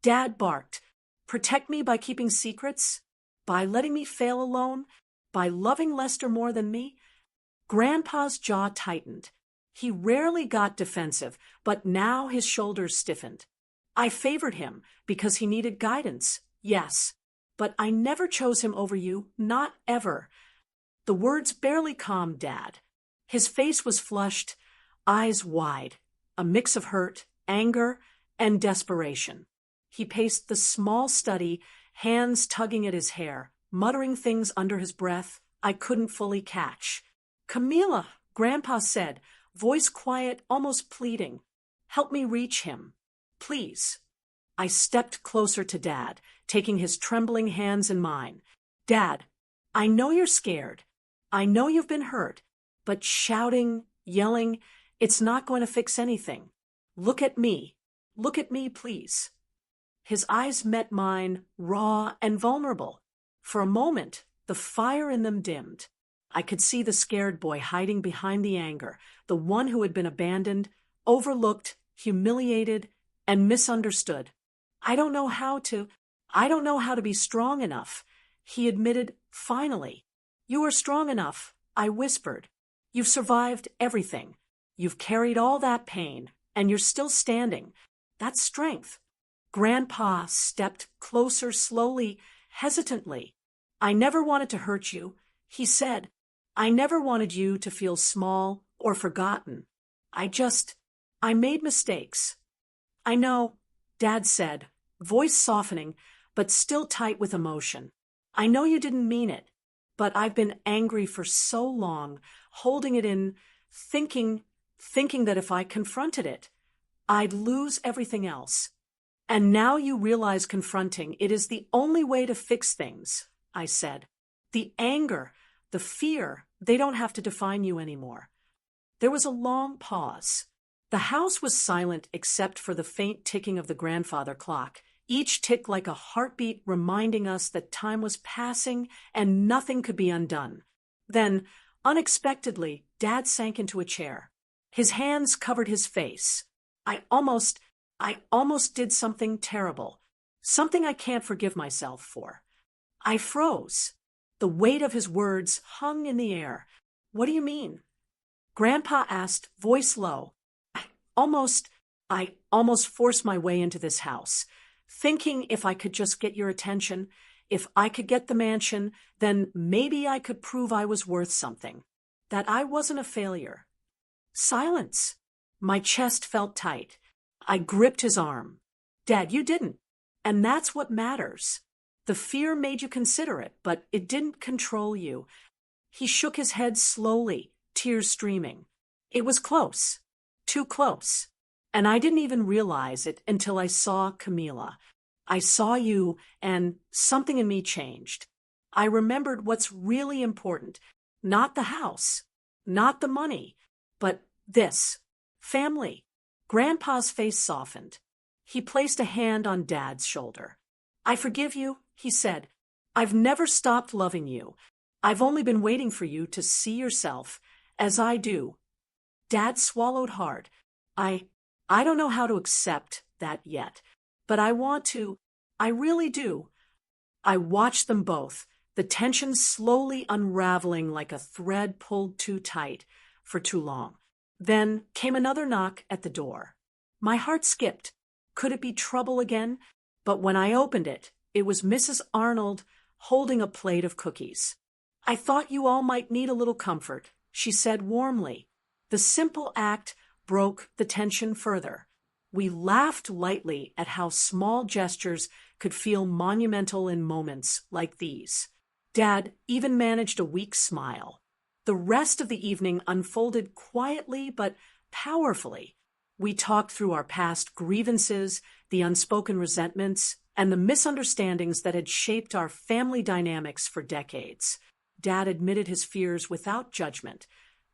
Dad barked. "Protect me by keeping secrets? By letting me fail alone? By loving Lester more than me?" Grandpa's jaw tightened. He rarely got defensive, but now his shoulders stiffened. "I favored him because he needed guidance, yes, but I never chose him over you, not ever." The words barely calmed Dad. His face was flushed, eyes wide, a mix of hurt, anger, and desperation. He paced the small study, hands tugging at his hair, muttering things under his breath I couldn't fully catch. "Camila," Grandpa said, voice quiet, almost pleading. "Help me reach him. Please." I stepped closer to Dad, taking his trembling hands in mine. "Dad, I know you're scared. I know you've been hurt, but shouting, yelling, it's not going to fix anything. Look at me. Look at me, please." His eyes met mine, raw and vulnerable. For a moment, the fire in them dimmed. I could see the scared boy hiding behind the anger, the one who had been abandoned, overlooked, humiliated, and misunderstood. I don't know how to be strong enough," He admitted, finally. You are strong enough, I whispered. You've survived everything. You've carried all that pain, and you're still standing. That's strength. Grandpa stepped closer slowly, hesitantly. I never wanted to hurt you, he said. I never wanted you to feel small or forgotten. I made mistakes. I know, Dad said, voice softening, but still tight with emotion. I know you didn't mean it, but I've been angry for so long, holding it in, thinking that if I confronted it, I'd lose everything else. And now you realize confronting it is the only way to fix things, I said. The anger, the fear, they don't have to define you anymore. There was a long pause. The house was silent except for the faint ticking of the grandfather clock, each tick like a heartbeat reminding us that time was passing and nothing could be undone. Then, unexpectedly, Dad sank into a chair. His hands covered his face. I almost did something terrible, something I can't forgive myself for. I froze. The weight of his words hung in the air. What do you mean? Grandpa asked, voice low. I almost forced my way into this house, thinking if I could just get your attention, if I could get the mansion, then maybe I could prove I was worth something, that I wasn't a failure. Silence. My chest felt tight. I gripped his arm. Dad, you didn't. And that's what matters. The fear made you consider it, but it didn't control you. He shook his head slowly, tears streaming. It was close. Too close. And I didn't even realize it until I saw Camila. I saw you, and something in me changed. I remembered what's really important. Not the house, not the money, but this. Family. Grandpa's face softened. He placed a hand on Dad's shoulder. I forgive you, he said. I've never stopped loving you. I've only been waiting for you to see yourself as I do. Dad swallowed hard. I don't know how to accept that yet, but I want to. I really do. I watched them both, the tension slowly unraveling like a thread pulled too tight for too long. Then came another knock at the door. My heart skipped. Could it be trouble again? But when I opened it, it was Mrs. Arnold holding a plate of cookies. I thought you all might need a little comfort, she said warmly. The simple act broke the tension further. We laughed lightly at how small gestures could feel monumental in moments like these. Dad even managed a weak smile. The rest of the evening unfolded quietly but powerfully. We talked through our past grievances, the unspoken resentments, and the misunderstandings that had shaped our family dynamics for decades. Dad admitted his fears without judgment.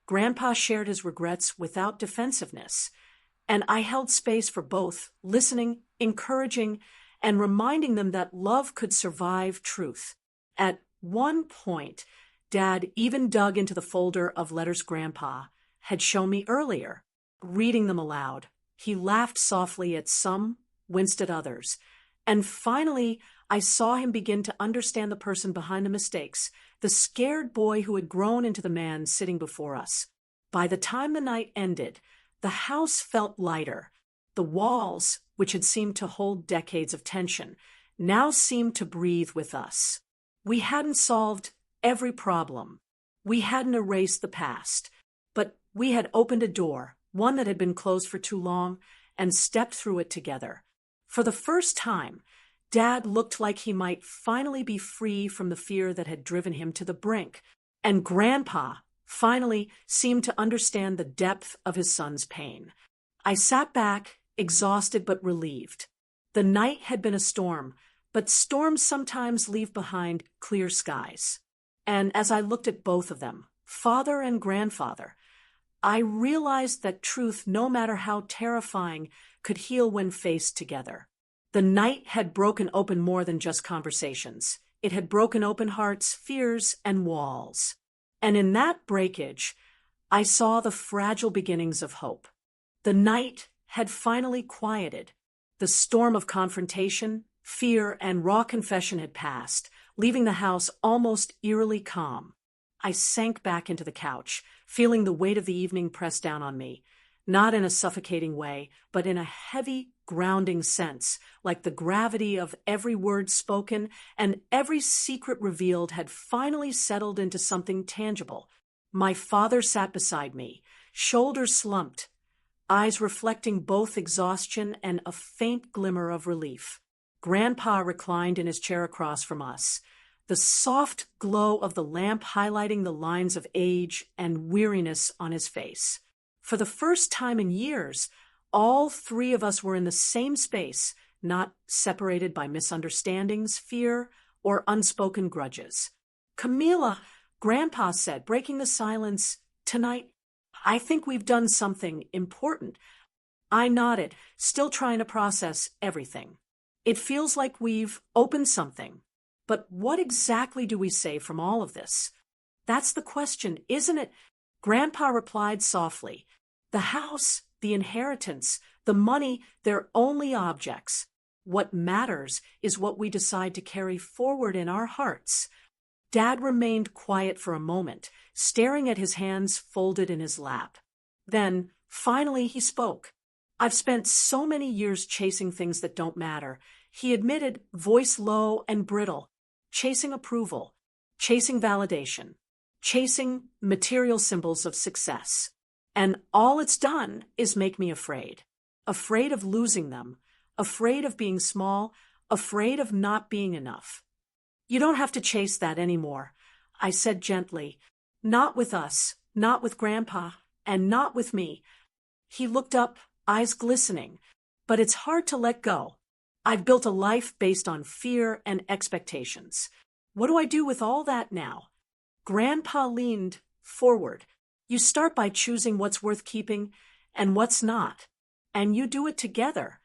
Grandpa shared his regrets without defensiveness. And I held space for both, listening, encouraging, and reminding them that love could survive truth. At one point, Dad even dug into the folder of letters Grandpa had shown me earlier, reading them aloud. He laughed softly at some, winced at others. And finally, I saw him begin to understand the person behind the mistakes, the scared boy who had grown into the man sitting before us. By the time the night ended, the house felt lighter. The walls, which had seemed to hold decades of tension, now seemed to breathe with us. We hadn't solved every problem. We hadn't erased the past. But we had opened a door, one that had been closed for too long, and stepped through it together. For the first time, Dad looked like he might finally be free from the fear that had driven him to the brink, and Grandpa finally seemed to understand the depth of his son's pain. I sat back, exhausted but relieved. The night had been a storm, but storms sometimes leave behind clear skies. And as I looked at both of them, father and grandfather, I realized that truth, no matter how terrifying, could heal when faced together. The night had broken open more than just conversations. It had broken open hearts, fears, and walls. And in that breakage, I saw the fragile beginnings of hope. The night had finally quieted. The storm of confrontation, fear, and raw confession had passed, leaving the house almost eerily calm. I sank back into the couch, feeling the weight of the evening press down on me, not in a suffocating way, but in a heavy, grounding sense, like the gravity of every word spoken and every secret revealed had finally settled into something tangible. My father sat beside me, shoulders slumped, eyes reflecting both exhaustion and a faint glimmer of relief. Grandpa reclined in his chair across from us, the soft glow of the lamp highlighting the lines of age and weariness on his face. For the first time in years, all three of us were in the same space, not separated by misunderstandings, fear, or unspoken grudges. "Camila," Grandpa said, breaking the silence, "tonight, I think we've done something important." I nodded, still trying to process everything. "It feels like we've opened something. But what exactly do we say from all of this?" "That's the question, isn't it?" Grandpa replied softly. "The house, the inheritance, the money, they're only objects. What matters is what we decide to carry forward in our hearts." Dad remained quiet for a moment, staring at his hands folded in his lap. Then, finally, he spoke. "I've spent so many years chasing things that don't matter," he admitted, voice low and brittle. "Chasing approval, chasing validation, chasing material symbols of success. And all it's done is make me afraid. Afraid of losing them, afraid of being small, afraid of not being enough." "You don't have to chase that anymore," I said gently. "Not with us, not with Grandpa, and not with me." He looked up, eyes glistening. "But it's hard to let go. I've built a life based on fear and expectations. What do I do with all that now?" Grandpa leaned forward. "You start by choosing what's worth keeping and what's not. And you do it together."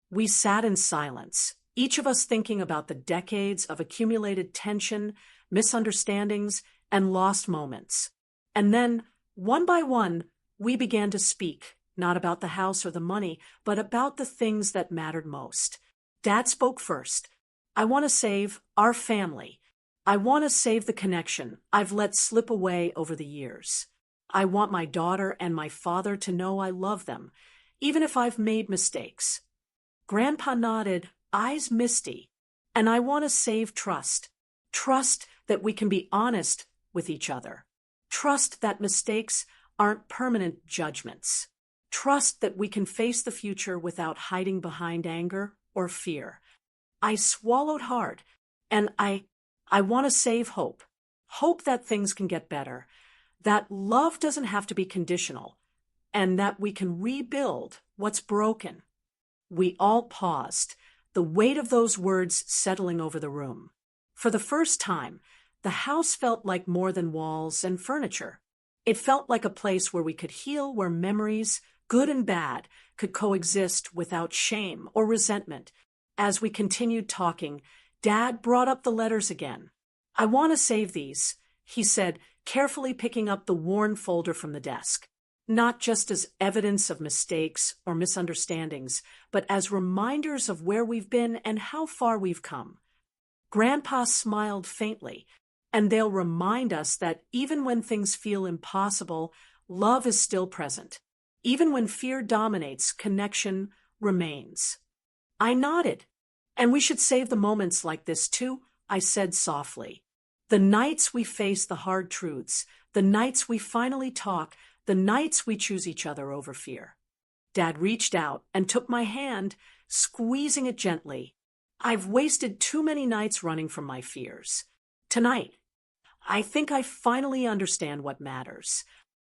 We sat in silence, each of us thinking about the decades of accumulated tension, misunderstandings, and lost moments. And then, one by one, we began to speak, not about the house or the money, but about the things that mattered most. Dad spoke first. "I want to save our family. I want to save the connection I've let slip away over the years. I want my daughter and my father to know I love them, even if I've made mistakes." Grandpa nodded, eyes misty. "And I want to save trust. Trust that we can be honest with each other. Trust that mistakes aren't permanent judgments. Trust that we can face the future without hiding behind anger or fear." I swallowed hard, and I want to save hope. Hope that things can get better, that love doesn't have to be conditional, and that we can rebuild what's broken. We all paused, the weight of those words settling over the room. For the first time, the house felt like more than walls and furniture. It felt like a place where we could heal, where memories, good and bad, could coexist without shame or resentment. As we continued talking, Dad brought up the letters again. "I want to save these," he said, carefully picking up the worn folder from the desk. "Not just as evidence of mistakes or misunderstandings, but as reminders of where we've been and how far we've come." Grandpa smiled faintly, "And they'll remind us that even when things feel impossible, love is still present. Even when fear dominates, connection remains." I nodded. "And we should save the moments like this too," I said softly. "The nights we face the hard truths, the nights we finally talk, the nights we choose each other over fear." Dad reached out and took my hand, squeezing it gently. "I've wasted too many nights running from my fears. Tonight, I think I finally understand what matters."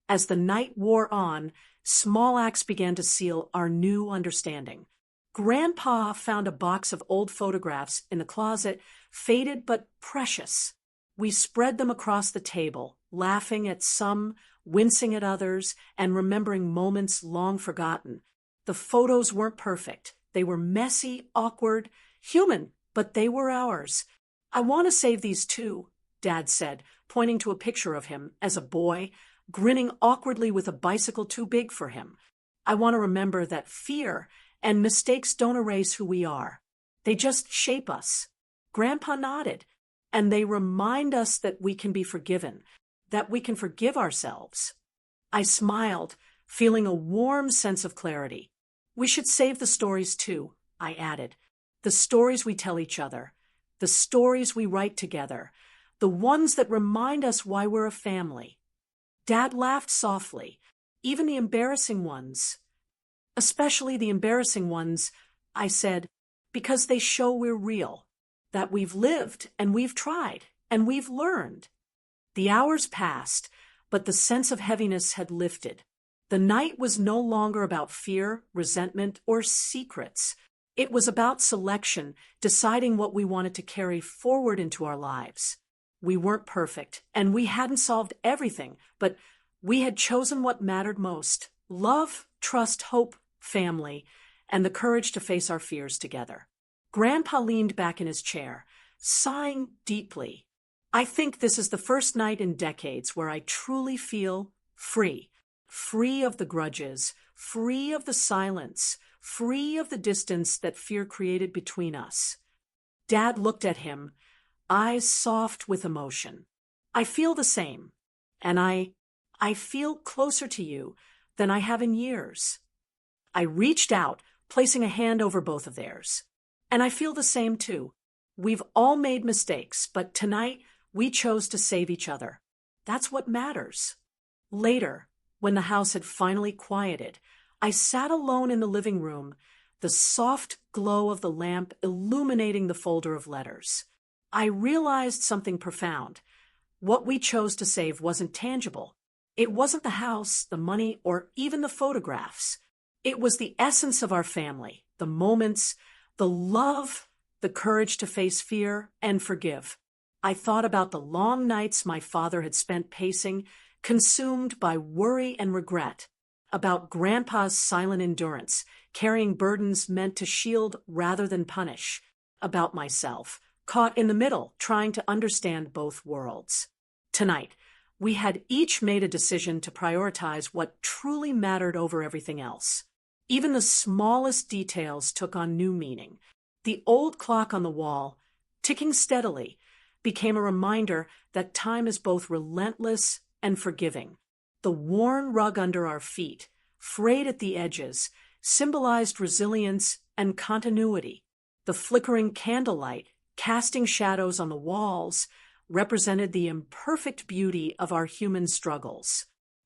As the night wore on, small acts began to seal our new understanding. Grandpa found a box of old photographs in the closet, faded but precious. We spread them across the table, laughing at some, wincing at others, and remembering moments long forgotten. The photos weren't perfect. They were messy, awkward, human, but they were ours. "I want to save these too," Dad said, pointing to a picture of him as a boy, grinning awkwardly with a bicycle too big for him. "I want to remember that fear and mistakes don't erase who we are. They just shape us." Grandpa nodded. and they remind us that we can be forgiven, that we can forgive ourselves. I smiled, feeling a warm sense of clarity. We should save the stories too, I added. The stories we tell each other, the stories we write together, the ones that remind us why we're a family. Dad laughed softly, even the embarrassing ones. Especially the embarrassing ones, I said, because they show we're real, that we've lived and we've tried and we've learned. The hours passed, but the sense of heaviness had lifted. The night was no longer about fear, resentment, or secrets. It was about selection, deciding what we wanted to carry forward into our lives. We weren't perfect, and we hadn't solved everything, but we had chosen what mattered most: love, trust, hope, family, and the courage to face our fears together. Grandpa leaned back in his chair, sighing deeply. I think this is the first night in decades where I truly feel free. Free of the grudges, free of the silence, free of the distance that fear created between us. Dad looked at him, eyes soft with emotion. I feel the same, and I feel closer to you than I have in years. I reached out, placing a hand over both of theirs. And I feel the same too. We've all made mistakes, but tonight we chose to save each other. That's what matters. Later, when the house had finally quieted, I sat alone in the living room, the soft glow of the lamp illuminating the folder of letters. I realized something profound. What we chose to save wasn't tangible. It wasn't the house, the money, or even the photographs. It was the essence of our family, the moments, the love, the courage to face fear and forgive. I thought about the long nights my father had spent pacing, consumed by worry and regret, about Grandpa's silent endurance, carrying burdens meant to shield rather than punish, about myself, caught in the middle, trying to understand both worlds. Tonight, we had each made a decision to prioritize what truly mattered over everything else. Even the smallest details took on new meaning. The old clock on the wall, ticking steadily, became a reminder that time is both relentless and forgiving. The worn rug under our feet, frayed at the edges, symbolized resilience and continuity. The flickering candlelight, casting shadows on the walls, represented the imperfect beauty of our human struggles.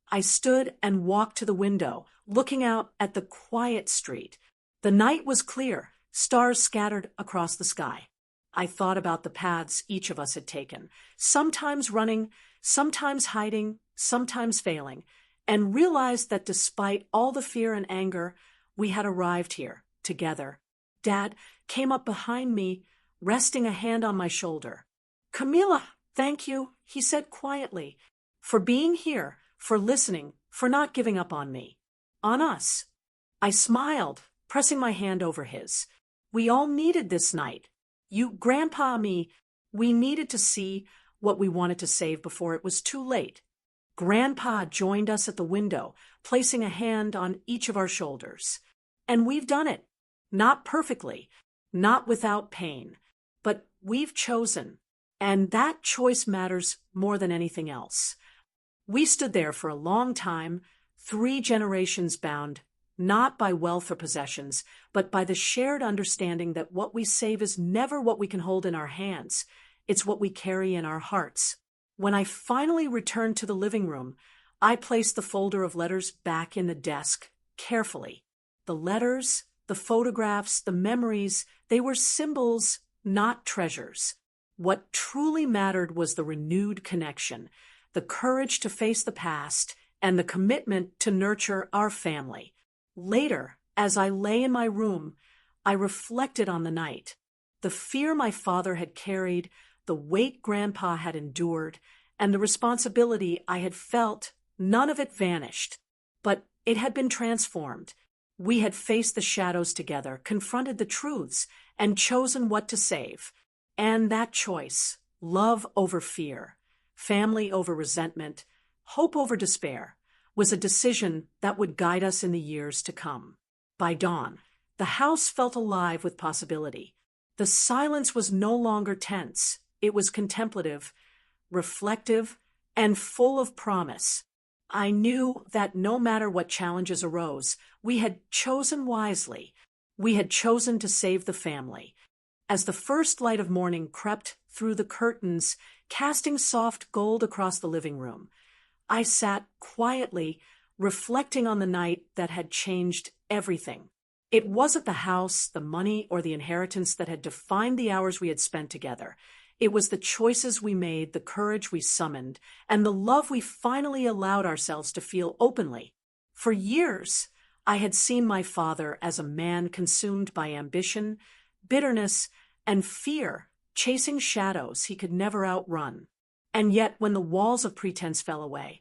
I stood and walked to the window, looking out at the quiet street. The night was clear, stars scattered across the sky. I thought about the paths each of us had taken, sometimes running, sometimes hiding, sometimes failing, and realized that despite all the fear and anger, we had arrived here, together. Dad came up behind me, resting a hand on my shoulder. "Camila, thank you," he said quietly, "for being here, for listening, for not giving up on me. On us." I smiled, pressing my hand over his. We all needed this night. You, Grandpa, me, we needed to see what we wanted to save before it was too late. Grandpa joined us at the window, placing a hand on each of our shoulders. And we've done it. Not perfectly, not without pain, but we've chosen. And that choice matters more than anything else. We stood there for a long time, 3 generations bound, not by wealth or possessions, but by the shared understanding that what we save is never what we can hold in our hands. It's what we carry in our hearts. When I finally returned to the living room, I placed the folder of letters back in the desk, carefully. The letters, the photographs, the memories, they were symbols, not treasures. What truly mattered was the renewed connection, the courage to face the past, and the commitment to nurture our family. Later, as I lay in my room, I reflected on the night. The fear my father had carried, the weight Grandpa had endured, and the responsibility I had felt, none of it vanished. But it had been transformed. We had faced the shadows together, confronted the truths, and chosen what to save. And that choice, love over fear, family over resentment, hope over despair, was a decision that would guide us in the years to come. By dawn, the house felt alive with possibility. The silence was no longer tense. It was contemplative, reflective, and full of promise. I knew that no matter what challenges arose, we had chosen wisely. We had chosen to save the family. As the first light of morning crept through the curtains, casting soft gold across the living room, I sat quietly, reflecting on the night that had changed everything. It wasn't the house, the money, or the inheritance that had defined the hours we had spent together. It was the choices we made, the courage we summoned, and the love we finally allowed ourselves to feel openly. For years, I had seen my father as a man consumed by ambition, bitterness, and fear, chasing shadows he could never outrun. And yet, when the walls of pretense fell away,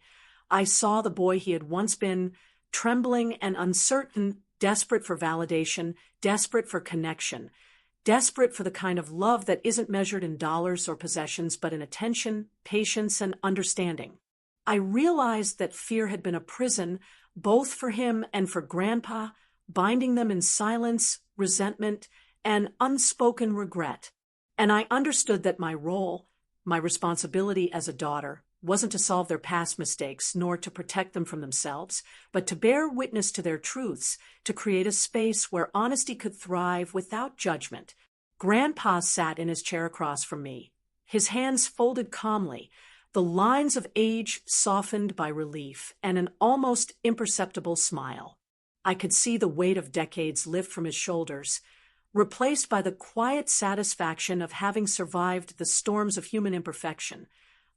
I saw the boy he had once been, trembling and uncertain, desperate for validation, desperate for connection, desperate for the kind of love that isn't measured in dollars or possessions, but in attention, patience, and understanding. I realized that fear had been a prison, both for him and for Grandpa, binding them in silence, resentment, and unspoken regret. And I understood that my role, my responsibility as a daughter, wasn't to solve their past mistakes, nor to protect them from themselves, but to bear witness to their truths, to create a space where honesty could thrive without judgment. Grandpa sat in his chair across from me, his hands folded calmly, the lines of age softened by relief and an almost imperceptible smile. I could see the weight of decades lift from his shoulders, replaced by the quiet satisfaction of having survived the storms of human imperfection,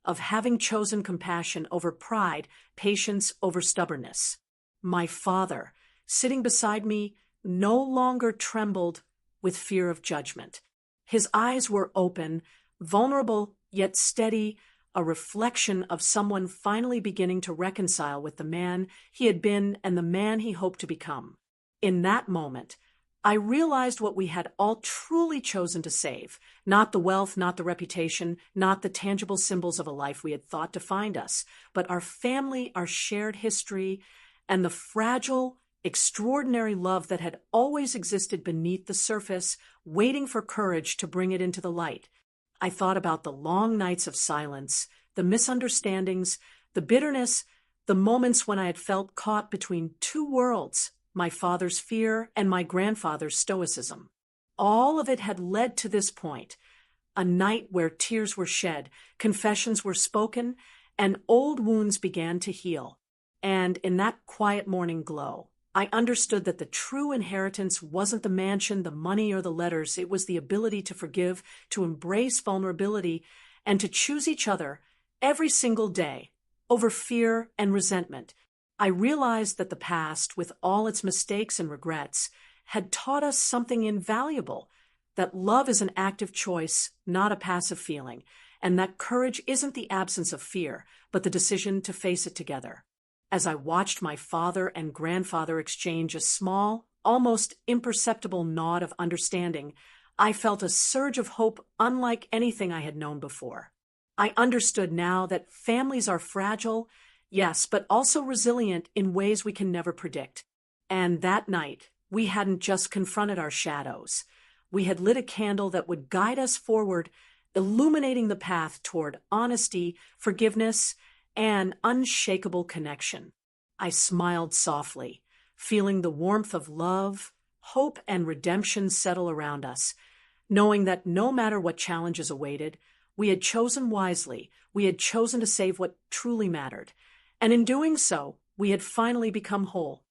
of having chosen compassion over pride, patience over stubbornness. My father, sitting beside me, no longer trembled with fear of judgment. His eyes were open, vulnerable yet steady, a reflection of someone finally beginning to reconcile with the man he had been and the man he hoped to become. In that moment, I realized what we had all truly chosen to save, not the wealth, not the reputation, not the tangible symbols of a life we had thought defined us, but our family, our shared history, and the fragile, extraordinary love that had always existed beneath the surface, waiting for courage to bring it into the light. I thought about the long nights of silence, the misunderstandings, the bitterness, the moments when I had felt caught between two worlds, my father's fear and my grandfather's stoicism. All of it had led to this point, a night where tears were shed, confessions were spoken, and old wounds began to heal. And in that quiet morning glow, I understood that the true inheritance wasn't the mansion, the money, or the letters. It was the ability to forgive, to embrace vulnerability, and to choose each other every single day over fear and resentment. I realized that the past, with all its mistakes and regrets, had taught us something invaluable, that love is an active choice, not a passive feeling, and that courage isn't the absence of fear, but the decision to face it together. As I watched my father and grandfather exchange a small, almost imperceptible nod of understanding, I felt a surge of hope unlike anything I had known before. I understood now that families are fragile, yes, but also resilient in ways we can never predict. And that night, we hadn't just confronted our shadows. We had lit a candle that would guide us forward, illuminating the path toward honesty, forgiveness, and unshakable connection. I smiled softly, feeling the warmth of love, hope, and redemption settle around us, knowing that no matter what challenges awaited, we had chosen wisely, we had chosen to save what truly mattered. And in doing so, we had finally become whole.